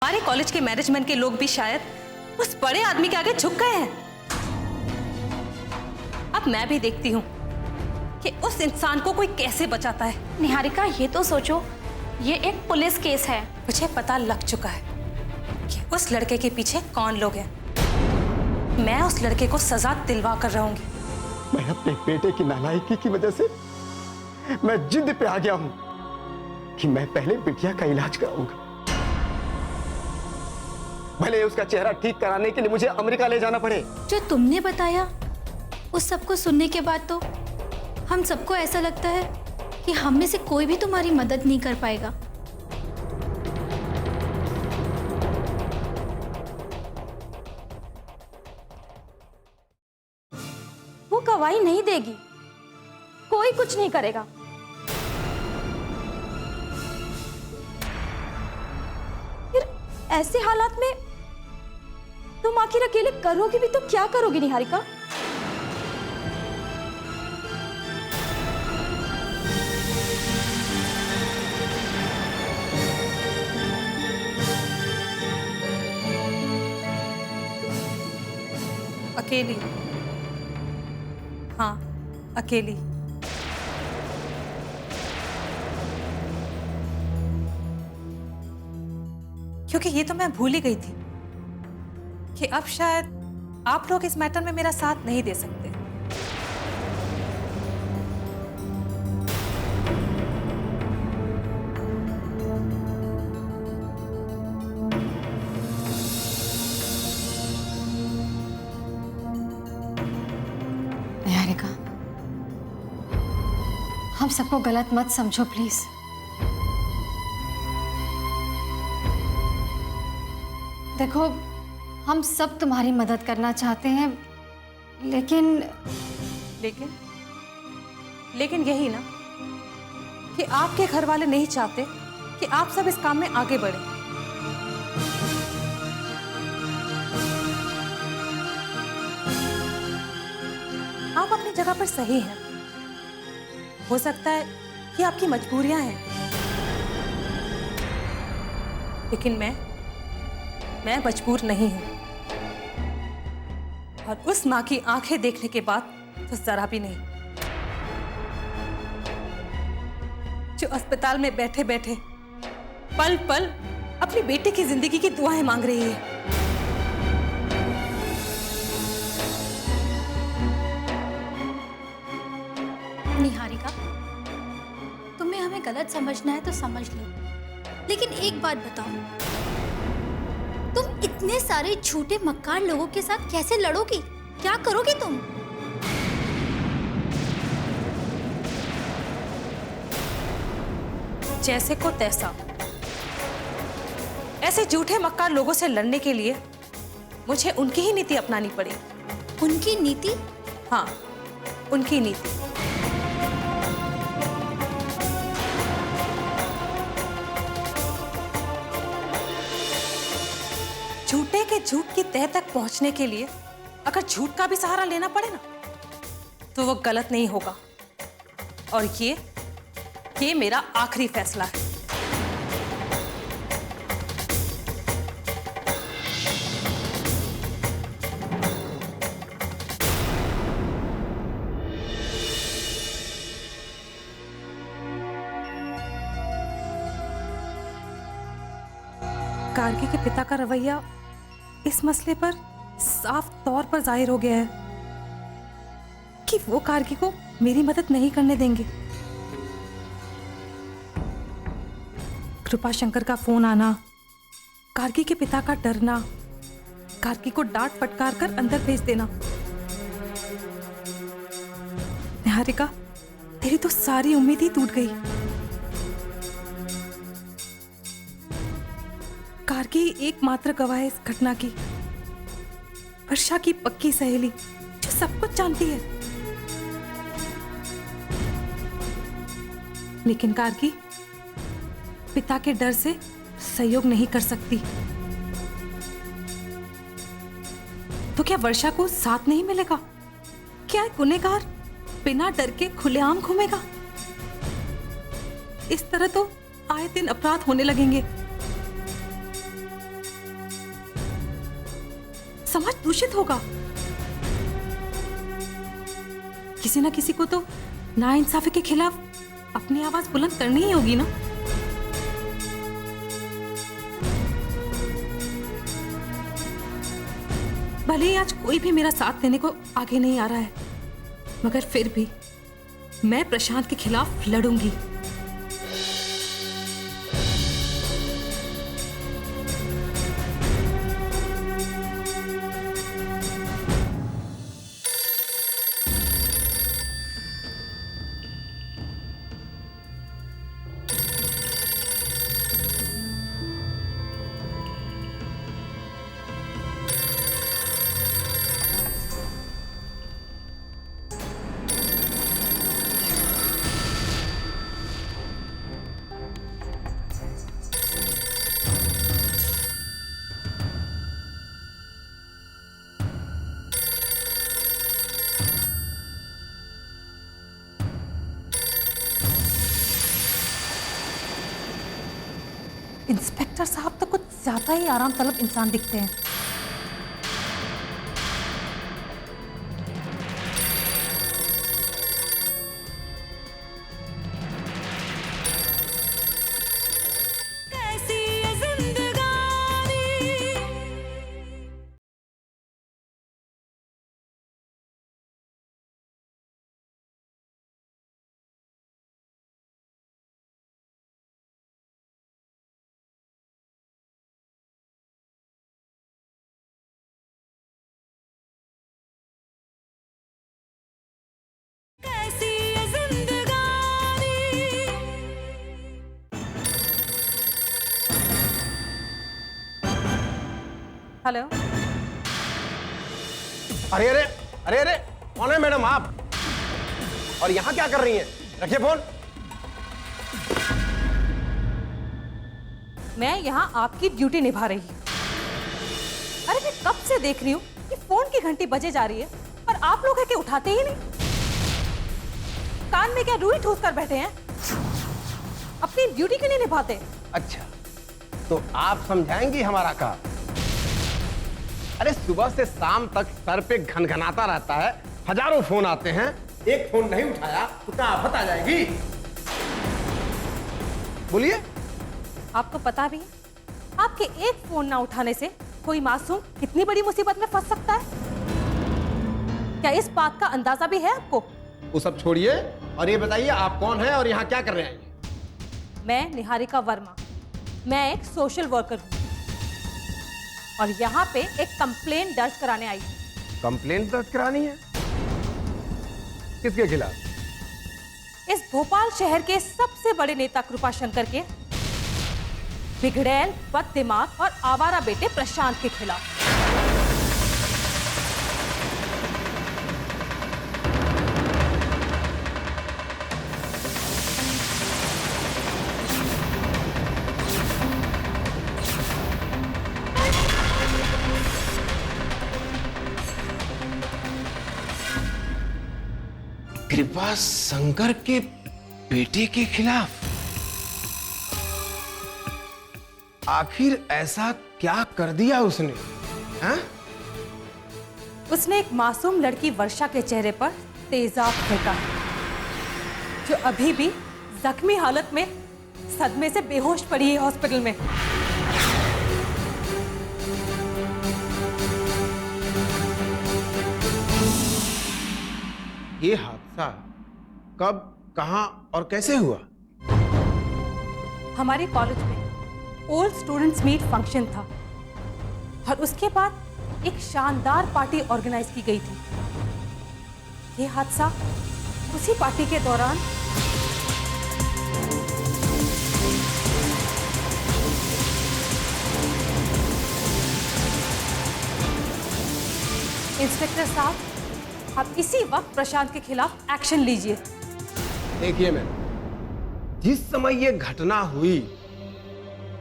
सारे कॉलेज के मैनेजमेंट के लोग भी शायद उस बड़े आदमी के आगे झुक गए हैं। अब मैं भी देखती हूँ कि उस इंसान को कोई कैसे बचाता है। निहारिका, ये तो सोचो, ये एक पुलिस केस है। मुझे पता लग चुका है कि उस लड़के के पीछे कौन लोग हैं। मैं उस लड़के को सजा दिलवा कर रहूंगी। मैं अपने बेटे की नालायकी की वजह से मैं जिद पे आ गया हूं कि मैं पहले बिटिया का इलाज कराऊंगा। भले उसका चेहरा ठीक कराने के लिए मुझे अमेरिका ले जाना पड़े। जो तुमने बताया उस सब को सुनने के बाद तो हम सबको ऐसा लगता है कि हम में से कोई भी तुम्हारी मदद नहीं कर पाएगा। वो गवाही नहीं देगी, कोई कुछ नहीं करेगा। फिर ऐसे हालात में तुम आखिर अकेले करोगी भी तो क्या करोगी निहारिका? अकेली। हाँ, अकेली। क्योंकि ये तो मैं भूल ही गई थी कि अब शायद आप लोग इस मैटर में मेरा साथ नहीं दे सकते। निहारिका, हम सबको गलत मत समझो प्लीज। देखो, हम सब तुम्हारी मदद करना चाहते हैं, लेकिन यही ना कि आपके घर वाले नहीं चाहते कि आप सब इस काम में आगे बढ़े। आप अपनी जगह पर सही हैं। हो सकता है कि आपकी मजबूरियां हैं, लेकिन मैं मजबूर नहीं हूं। और उस मां की आंखें देखने के बाद तो जरा भी नहीं, जो अस्पताल में बैठे बैठे पल पल अपनी बेटी की जिंदगी की दुआएं मांग रही है। निहारिका, तुम्हें हमें गलत समझना है तो समझ लो, लेकिन एक बात बताओ, तुम इतने सारे झूठे मक्कार लोगों के साथ कैसे लड़ोगी? क्या करोगी तुम? जैसे को तैसा। ऐसे झूठे मक्कार लोगों से लड़ने के लिए मुझे उनकी ही नीति अपनानी पड़ी। उनकी नीति? हाँ, उनकी नीति। झूठे के झूठ की तह तक पहुंचने के लिए अगर झूठ का भी सहारा लेना पड़े ना, तो वो गलत नहीं होगा। और ये मेरा आखिरी फैसला है। कार्की के पिता का रवैया इस मसले पर साफ तौर पर जाहिर हो गया है कि वो कार्की को मेरी मदद नहीं करने देंगे। कृपाशंकर का फोन आना, कार्की के पिता का डरना, कार्की को डांट फटकार कर अंदर भेज देना। निहारिका, तेरी तो सारी उम्मीद ही टूट गई। कार्की एकमात्र गवाह है इस घटना की, वर्षा की पक्की सहेली जो सब कुछ जानती है। लेकिन कार्की पिता के डर से सहयोग नहीं कर सकती। तो क्या वर्षा को साथ नहीं मिलेगा? क्या एक गुनहगार बिना डर के खुलेआम घूमेगा? इस तरह तो आए दिन अपराध होने लगेंगे। समाज दूषित होगा। किसी ना किसी को तो नाइंसाफी के खिलाफ अपनी आवाज बुलंद करनी ही होगी ना। भले ही आज कोई भी मेरा साथ देने को आगे नहीं आ रहा है, मगर फिर भी मैं प्रशांत के खिलाफ लड़ूंगी। इंस्पेक्टर साहब तो कुछ ज्यादा ही आराम तलब इंसान दिखते हैं। हेलो। अरे अरे अरे अरे, कौन है मैडम आप? और यहाँ क्या कर रही हैं? रखिए फोन। मैं यहाँ आपकी ड्यूटी निभा रही हूँ। अरे मैं कब से देख रही हूँ कि फोन की घंटी बजे जा रही है, पर आप लोग है कि उठाते ही नहीं। कान में क्या रुई ठूस कर बैठे हैं? अपनी ड्यूटी क्यों नहीं निभाते? अच्छा, तो आप समझाएंगी हमारा काम? अरे सुबह से शाम तक सर पे घनघनाता रहता है, हजारों फोन आते हैं, एक फोन नहीं उठाया तो क्या आफत आ जाएगी? बोलिए। आपको पता भी है आपके एक फोन ना उठाने से कोई मासूम कितनी बड़ी मुसीबत में फंस सकता है? क्या इस बात का अंदाजा भी है आपको? वो सब छोड़िए और ये बताइए आप कौन हैं और यहाँ क्या कर रहे हैं? मैं निहारिका वर्मा, मैं एक सोशल वर्कर हूँ और यहाँ पे एक कंप्लेंट दर्ज कराने आई हूँ। कंप्लेंट दर्ज करानी है? किसके खिलाफ? इस भोपाल शहर के सबसे बड़े नेता कृपाशंकर के बिगड़ैल, बददिमाग और आवारा बेटे प्रशांत के खिलाफ। कृपा शंकर के बेटे के खिलाफ? आखिर ऐसा क्या कर दिया उसने? हैं? उसने एक मासूम लड़की वर्षा के चेहरे पर तेजाब फेंका है, जो अभी भी जख्मी हालत में सदमे से बेहोश पड़ी है हॉस्पिटल में। ये हादसा कब, कहां और कैसे हुआ? हमारे कॉलेज में ओल्ड स्टूडेंट्स मीट फंक्शन था और उसके बाद एक शानदार पार्टी ऑर्गेनाइज की गई थी। ये हादसा उसी पार्टी के दौरान इंस्पेक्टर साहब, आप इसी वक्त प्रशांत के खिलाफ एक्शन लीजिए। देखिए मैम, जिस समय ये घटना हुई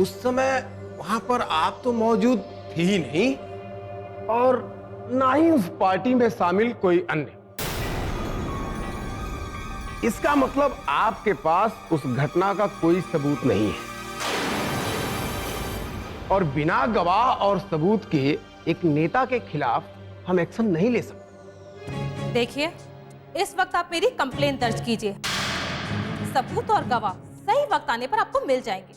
उस समय वहां पर आप तो मौजूद थी ही नहीं और ना ही उस पार्टी में शामिल कोई अन्य। इसका मतलब आपके पास उस घटना का कोई सबूत नहीं है और बिना गवाह और सबूत के एक नेता के खिलाफ हम एक्शन नहीं ले सकते। देखिए, इस वक्त आप मेरी कंप्लेन दर्ज कीजिए। सबूत और गवाह सही वक्त आने पर आपको मिल जाएंगे।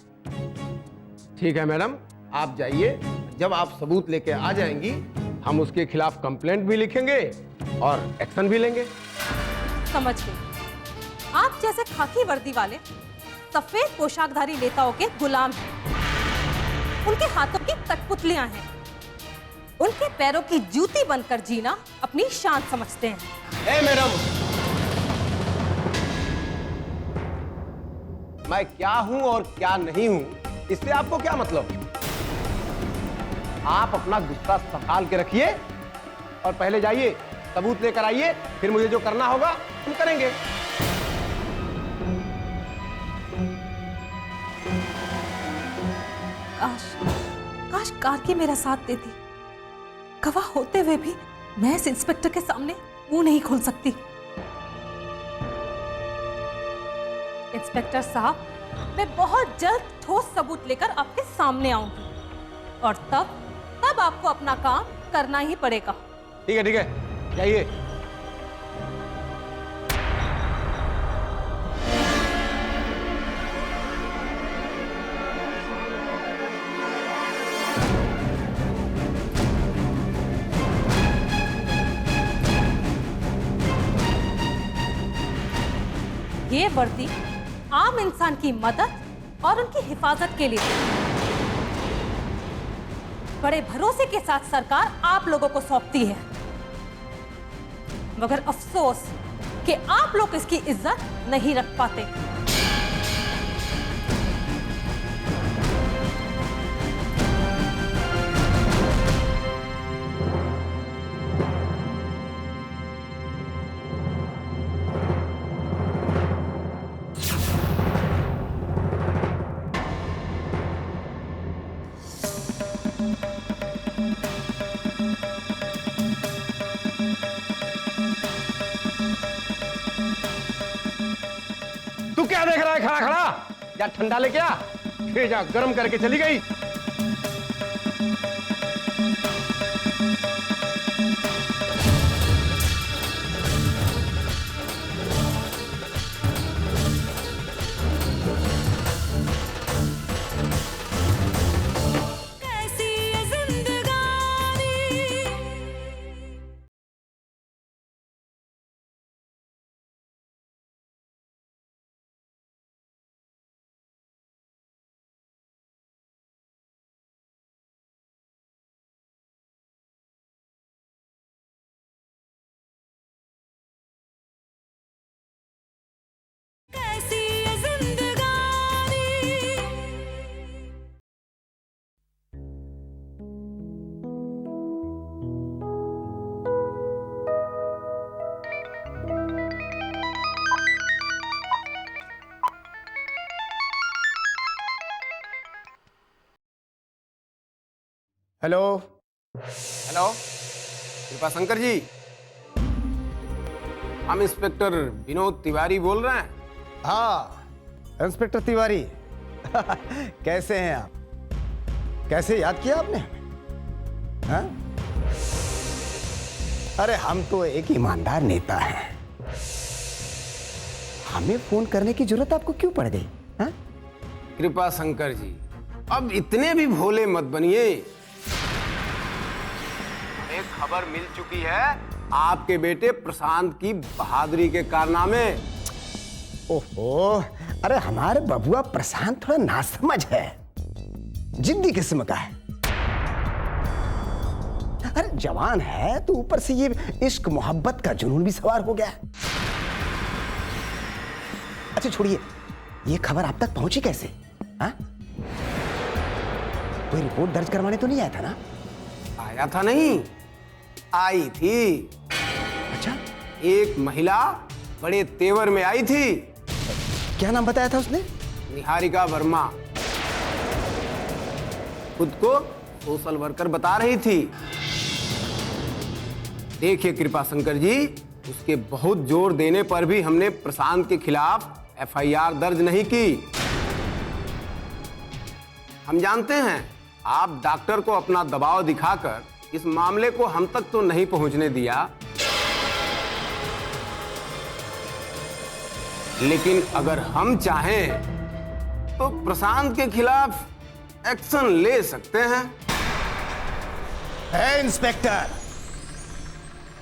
ठीक है मैडम, आप जाइए। जब आप सबूत लेके आ जाएंगी, हम उसके खिलाफ कंप्लेंट भी लिखेंगे और एक्शन भी लेंगे। समझ गई। आप जैसे खाकी वर्दी वाले सफेद पोशाकधारी नेताओं के गुलाम हैं। उनके हाथों की कठपुतलियां हैं। उनके पैरों की जूती बनकर जीना अपनी शान समझते हैं। ए मैडम, मैं क्या हूं और क्या नहीं हूं, इससे आपको क्या मतलब? आप अपना गुस्सा संभाल के रखिए और पहले जाइए, सबूत लेकर आइए, फिर मुझे जो करना होगा हम करेंगे। काश कार्की मेरा साथ देती। गवाह होते हुए भी मैं इस इंस्पेक्टर के सामने मुंह नहीं खोल सकती। इंस्पेक्टर साहब, मैं बहुत जल्द ठोस सबूत लेकर आपके सामने आऊंगी और तब आपको अपना काम करना ही पड़ेगा। ठीक है, जाइए। ये वर्दी आम इंसान की मदद और उनकी हिफाजत के लिए बड़े भरोसे के साथ सरकार आप लोगों को सौंपती है, मगर अफसोस कि आप लोग इसकी इज्जत नहीं रख पाते। तू क्या देख रहा है खड़ा खड़ा? जा ठंडा लेके आ, फिर जा गर्म करके चली गई। हेलो हेलो, कृपा शंकर जी, हम इंस्पेक्टर विनोद तिवारी बोल रहे हैं। हाँ, इंस्पेक्टर तिवारी। कैसे हैं आप? कैसे याद किया आपने? हाँ? अरे हम तो एक ईमानदार नेता हैं। हमें फोन करने की जरूरत आपको क्यों पड़ गई? हाँ? कृपा शंकर जी, अब इतने भी भोले मत बनिए। एक खबर मिल चुकी है आपके बेटे प्रशांत की बहादुरी के कारनामे। ओहो, अरे हमारे बबुआ प्रशांत थोड़ा नासमझ है, जिद्दी किस्म का है। अरे जवान है तो ऊपर से ये इश्क मोहब्बत का जुनून भी सवार हो गया। अच्छा छोड़िए, ये खबर आप तक पहुंची कैसे? हाँ? कोई रिपोर्ट दर्ज करवाने तो नहीं आया था ना? आया था नहीं, आई थी। अच्छा, एक महिला बड़े तेवर में आई थी। क्या नाम बताया था उसने? निहारिका वर्मा। खुद को सोशल वर्कर बता रही थी। देखिए कृपा शंकर जी, उसके बहुत जोर देने पर भी हमने प्रशांत के खिलाफ एफआईआर दर्ज नहीं की। हम जानते हैं आप डॉक्टर को अपना दबाव दिखाकर इस मामले को हम तक तो नहीं पहुंचने दिया, लेकिन अगर हम चाहें तो प्रशांत के खिलाफ एक्शन ले सकते हैं। है इंस्पेक्टर,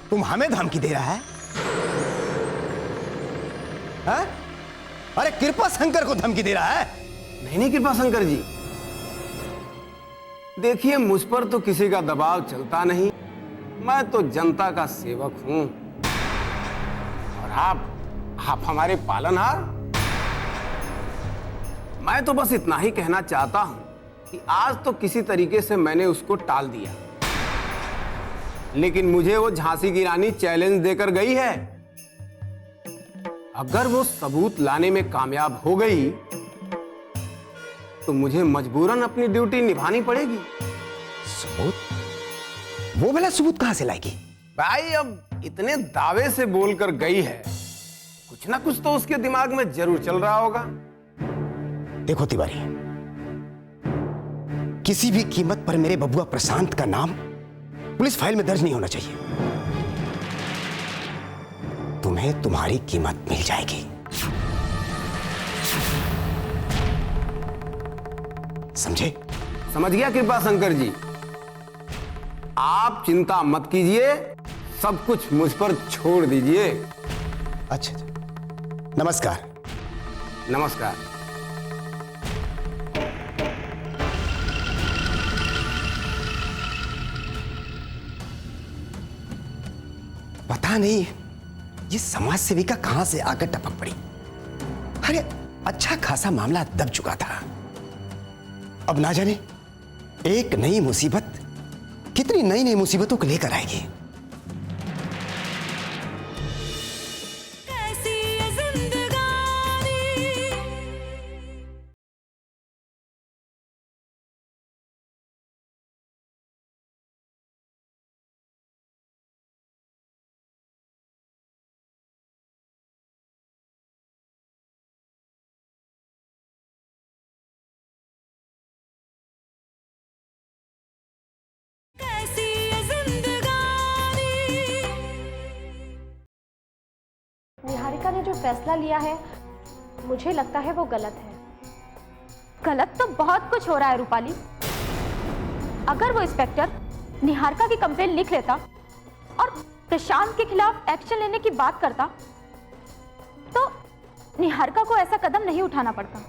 तुम हमें धमकी दे रहा है? हाँ? अरे कृपा शंकर को धमकी दे रहा है? नहीं कृपा शंकर जी, देखिए मुझ पर तो किसी का दबाव चलता नहीं, मैं तो जनता का सेवक हूं और आप हमारे पालनहार। मैं तो बस इतना ही कहना चाहता हूं कि आज तो किसी तरीके से मैंने उसको टाल दिया, लेकिन मुझे वो झांसी की रानी चैलेंज देकर गई है। अगर वो सबूत लाने में कामयाब हो गई तो मुझे मजबूरन अपनी ड्यूटी निभानी पड़ेगी। सबूत? वो वाला सबूत कहां से लाएगी? भाई अब इतने दावे से बोलकर गई है, कुछ ना कुछ तो उसके दिमाग में जरूर चल रहा होगा। देखो तिवारी, किसी भी कीमत पर मेरे बबुआ प्रशांत का नाम पुलिस फाइल में दर्ज नहीं होना चाहिए। तुम्हें तुम्हारी कीमत मिल जाएगी, समझे? समझ गया कृपा शंकर जी, आप चिंता मत कीजिए, सब कुछ मुझ पर छोड़ दीजिए। अच्छा, नमस्कार। नमस्कार। पता नहीं ये समाज सेविका कहां से आकर टपक पड़ी। अरे अच्छा खासा मामला दब चुका था, अब ना जाने एक नई मुसीबत कितनी नई नई मुसीबतों को लेकर आएगी। निहारिका ने जो फैसला लिया है, मुझे लगता है वो गलत है। गलत तो बहुत कुछ हो रहा है रूपाली। अगर वो इंस्पेक्टर निहारिका की कंप्लेन लिख लेता और प्रशांत के खिलाफ एक्शन लेने की बात करता तो निहारिका को ऐसा कदम नहीं उठाना पड़ता।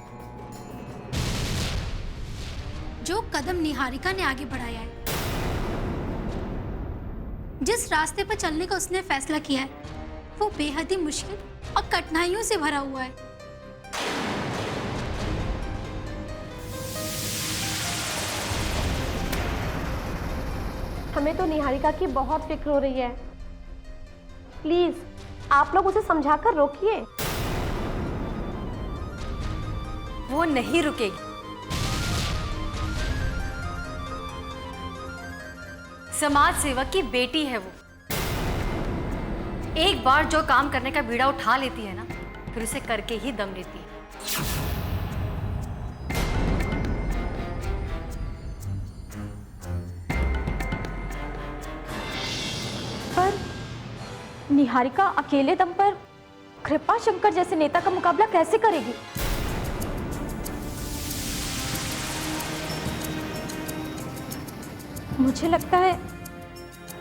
जो कदम निहारिका ने आगे बढ़ाया है, जिस रास्ते पर चलने का उसने फैसला किया है, वो बेहद ही मुश्किल और कठिनाइयों से भरा हुआ है। हमें तो निहारिका की बहुत फिक्र हो रही है। प्लीज आप लोग उसे समझाकर रोकिए। वो नहीं रुकेगी। समाज सेवक की बेटी है वो, एक बार जो काम करने का बीड़ा उठा लेती है ना, फिर उसे करके ही दम लेती है। पर निहारिका अकेले दम पर कृपा शंकर जैसे नेता का मुकाबला कैसे करेगी? मुझे लगता है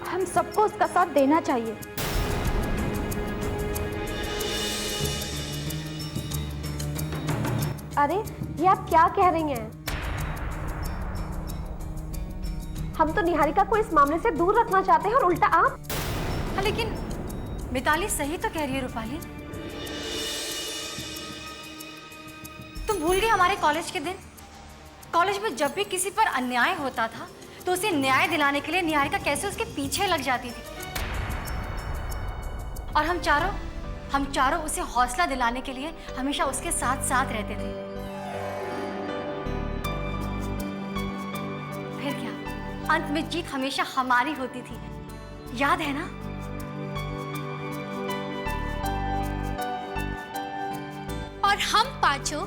हम सबको उसका साथ देना चाहिए। अरे ये आप क्या कह रही हैं? हम तो निहारिका को इस मामले से दूर रखना चाहते हैं और उल्टा आप। हाँ, लेकिन मिताली सही तो कह रही है रूपाली। तुम भूल गए हमारे कॉलेज के दिन? कॉलेज में जब भी किसी पर अन्याय होता था तो उसे न्याय दिलाने के लिए निहारिका कैसे उसके पीछे लग जाती थी, और हम चारों उसे हौसला दिलाने के लिए हमेशा उसके साथ साथ रहते थे। फिर क्या, अंत में जीत हमेशा हमारी होती थी, याद है ना? और हम पांचों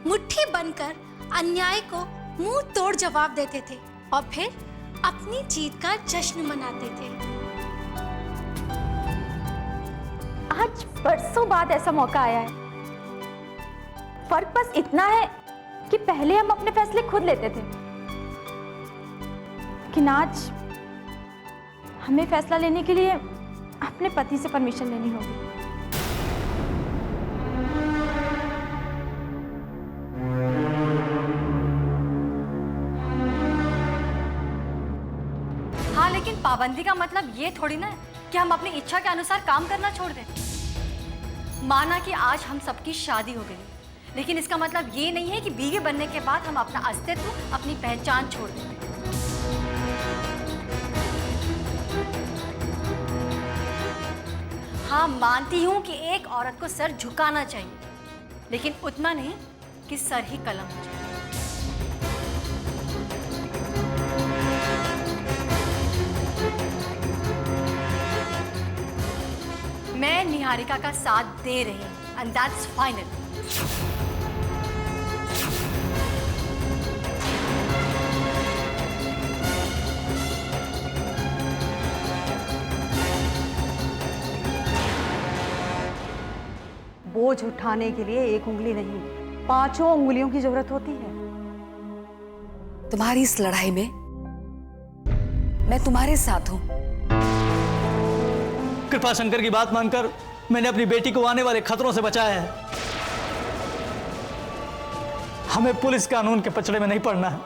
मुट्ठी बनकर अन्याय को मुंह तोड़ जवाब देते थे, और फिर अपनी जीत का जश्न मनाते थे। आज बरसों बाद ऐसा मौका आया है। फर्क बस इतना है कि पहले हम अपने फैसले खुद लेते थे, लेकिन आज हमें फैसला लेने के लिए अपने पति से परमिशन लेनी होगी। हाँ, लेकिन पाबंदी का मतलब ये थोड़ी ना है कि हम अपनी इच्छा के अनुसार काम करना छोड़ दें। माना कि आज हम सबकी शादी हो गई, लेकिन इसका मतलब ये नहीं है कि बीवी बनने के बाद हम अपना अस्तित्व, अपनी पहचान छोड़ दें। हाँ, मानती हूँ कि एक औरत को सर झुकाना चाहिए, लेकिन उतना नहीं कि सर ही कलम हो जाए। मैं निहारिका का साथ दे रही हूँ, एंड दैट्स फाइनल। बोझ उठाने के लिए एक उंगली नहीं, 5 उंगलियों की जरूरत होती है। तुम्हारी इस लड़ाई में मैं तुम्हारे साथ हूं। कृपा शंकर की बात मानकर मैंने अपनी बेटी को आने वाले खतरों से बचाया है। हमें पुलिस कानून के पचड़े में नहीं पड़ना है।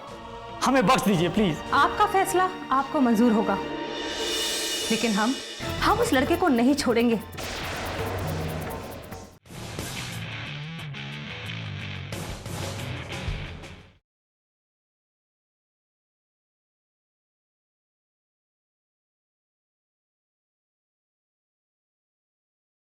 हमें बख्श दीजिए प्लीज। आपका फैसला आपको मंजूर होगा, लेकिन हम उस लड़के को नहीं छोड़ेंगे